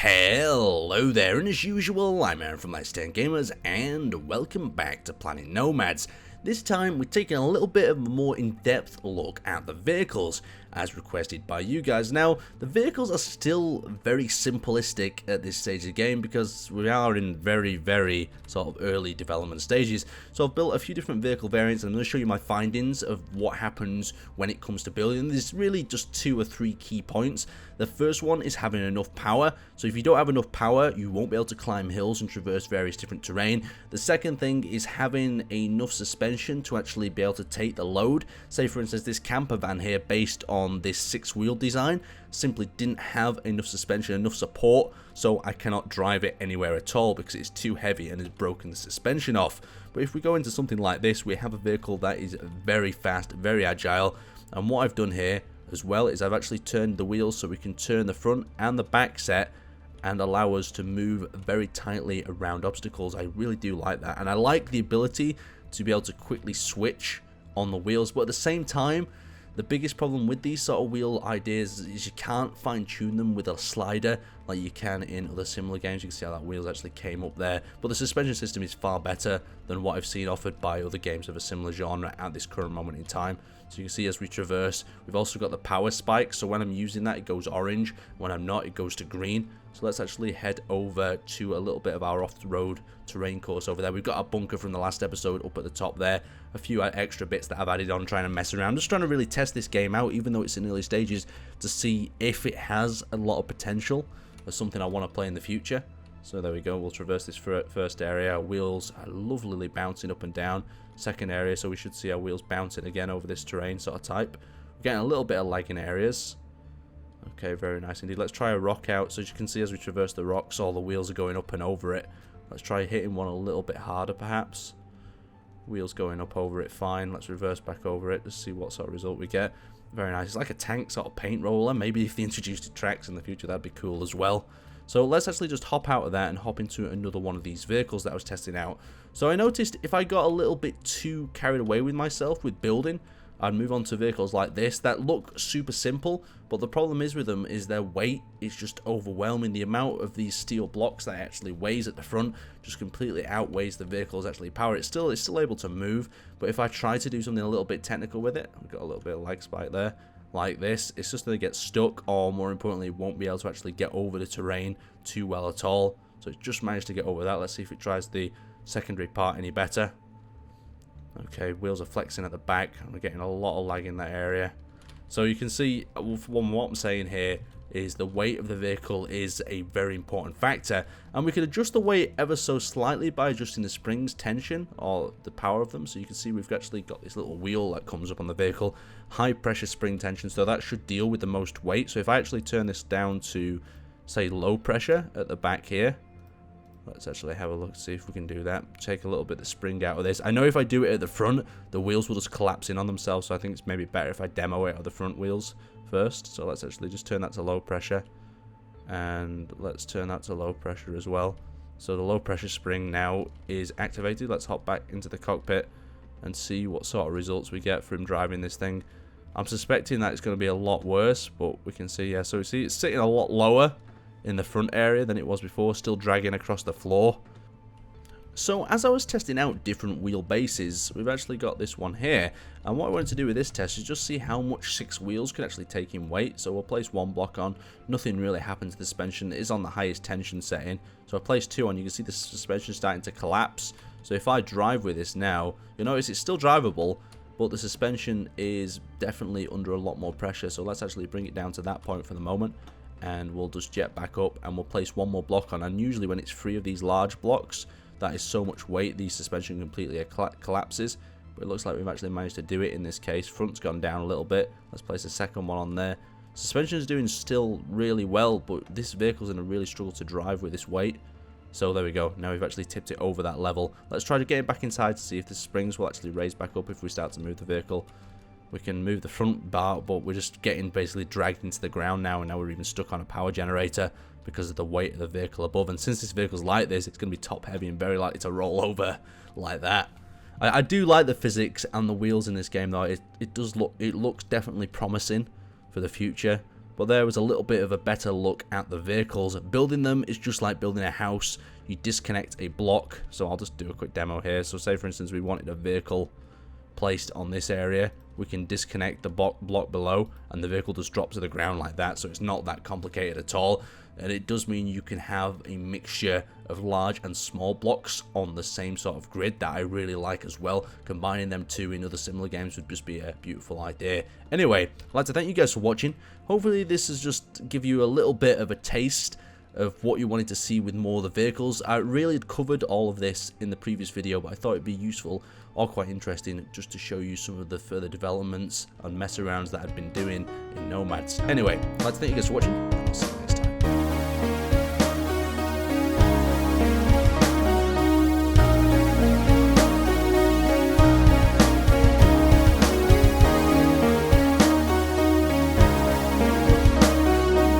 Hello there, and as usual, I'm Aaron from Let's 10 Gamers, and welcome back to Planet Nomads. This time, we're taking a little bit of a more in-depth look at the vehicles, as requested by you guys. Now, the vehicles are still very simplistic at this stage of the game, because we are in very sort of early development stages. So I've built a few different vehicle variants, and I'm going to show you my findings of what happens when it comes to building. There's really just 2 or 3 key points. The first one is having enough power. So if you don't have enough power, you won't be able to climb hills and traverse various different terrain. The second thing is having enough suspension to actually be able to take the load. Say for instance, this camper van here, based on this 6-wheel design, simply didn't have enough suspension, enough support, so I cannot drive it anywhere at all because it's too heavy and has broken the suspension off. But if we go into something like this, we have a vehicle that is very fast, very agile, and what I've done here as well is I've actually turned the wheels so we can turn the front and the back set and allow us to move very tightly around obstacles. I really do like that, and I like the ability to be able to quickly switch on the wheels. But at the same time, the biggest problem with these sort of wheel ideas is you can't fine-tune them with a slider like you can in other similar games. You can see how that wheels actually came up there, but the suspension system is far better than what I've seen offered by other games of a similar genre at this current moment in time. So you can see as we traverse, we've also got the power spike, so when I'm using that it goes orange, when I'm not it goes to green. So let's actually head over to a little bit of our off-the-road terrain course over there. We've got our bunker from the last episode up at the top there, a few extra bits that I've added on, trying to mess around, just trying to really test this game out, even though it's in early stages, to see if it has a lot of potential as something I want to play in the future. So there we go, we'll traverse this first area. Our wheels are lovely bouncing up and down. Second area, so we should see our wheels bouncing again over this terrain sort of type. We're getting a little bit of lag in areas. Okay, very nice indeed. Let's try a rock out. So as you can see, as we traverse the rocks, all the wheels are going up and over it. Let's try hitting one a little bit harder perhaps. Wheels going up over it, fine. Let's reverse back over it to see what sort of result we get. Very nice. It's like a tank sort of paint roller. Maybe if they introduced tracks in the future, that'd be cool as well. So let's actually just hop out of that and hop into another one of these vehicles that I was testing out. So I noticed if I got a little bit too carried away with myself with building, I'd move on to vehicles like this that look super simple, but the problem is with them is their weight is just overwhelming. The amount of these steel blocks that it actually weighs at the front just completely outweighs the vehicle's actually power. It's still able to move, but if I try to do something a little bit technical with it, I've got a little bit of lag spike there, like this, it's just going to get stuck, or more importantly, won't be able to actually get over the terrain too well at all. So it's just managed to get over that. Let's see if it tries the secondary part any better. Okay, wheels are flexing at the back, and we're getting a lot of lag in that area. So you can see, what I'm saying here is the weight of the vehicle is a very important factor, and we can adjust the weight ever so slightly by adjusting the springs tension or the power of them. So you can see we've actually got this little wheel that comes up on the vehicle, high pressure spring tension, so that should deal with the most weight. So if I actually turn this down to, say, low pressure at the back here, let's actually have a look, see if we can do that. Take a little bit of the spring out of this. I know if I do it at the front, the wheels will just collapse in on themselves, so I think it's maybe better if I demo it on the front wheels first. So let's actually just turn that to low pressure, and let's turn that to low pressure as well. So the low pressure spring now is activated. Let's hop back into the cockpit and see what sort of results we get from driving this thing. I'm suspecting that it's going to be a lot worse, but we can see, yeah, so we see it's sitting a lot lower in the front area than it was before, still dragging across the floor. So as I was testing out different wheelbases, we've actually got this one here, and what I wanted to do with this test is just see how much 6 wheels could actually take in weight. So we'll place 1 block on, nothing really happens to the suspension, it is on the highest tension setting. So I placed 2 on, you can see the suspension starting to collapse. So if I drive with this now, you'll notice it's still drivable, but the suspension is definitely under a lot more pressure. So let's actually bring it down to that point for the moment, and we'll just jet back up and we'll place 1 more block on. And usually when it's 3 of these large blocks, that is so much weight, the suspension completely collapses, but it looks like we've actually managed to do it in this case. Front's gone down a little bit. Let's place a second one on there. Suspension is doing still really well, but this vehicle's in a really struggle to drive with this weight. So there we go, now we've actually tipped it over that level. Let's try to get it back inside to see if the springs will actually raise back up if we start to move the vehicle. We can move the front bar, but we're just getting basically dragged into the ground now, and now we're even stuck on a power generator because of the weight of the vehicle above. And since this vehicle's like this, it's going to be top heavy and very likely to roll over like that. I do like the physics and the wheels in this game though. It looks definitely promising for the future. but there was a little bit of a better look at the vehicles. Building them is just like building a house. You disconnect a block, so I'll just do a quick demo here. So say for instance we wanted a vehicle placed on this area, we can disconnect the block below and the vehicle just drops to the ground like that, so it's not that complicated at all. And it does mean you can have a mixture of large and small blocks on the same sort of grid that I really like as well. Combining them two in other similar games would just be a beautiful idea. Anyway, I'd like to thank you guys for watching. Hopefully this has just give you a little bit of a taste of what you wanted to see with more of the vehicles. I really covered all of this in the previous video, but I thought it'd be useful or quite interesting just to show you some of the further developments and mess arounds that I've been doing in Nomads. Anyway, I'd like to thank you guys for watching.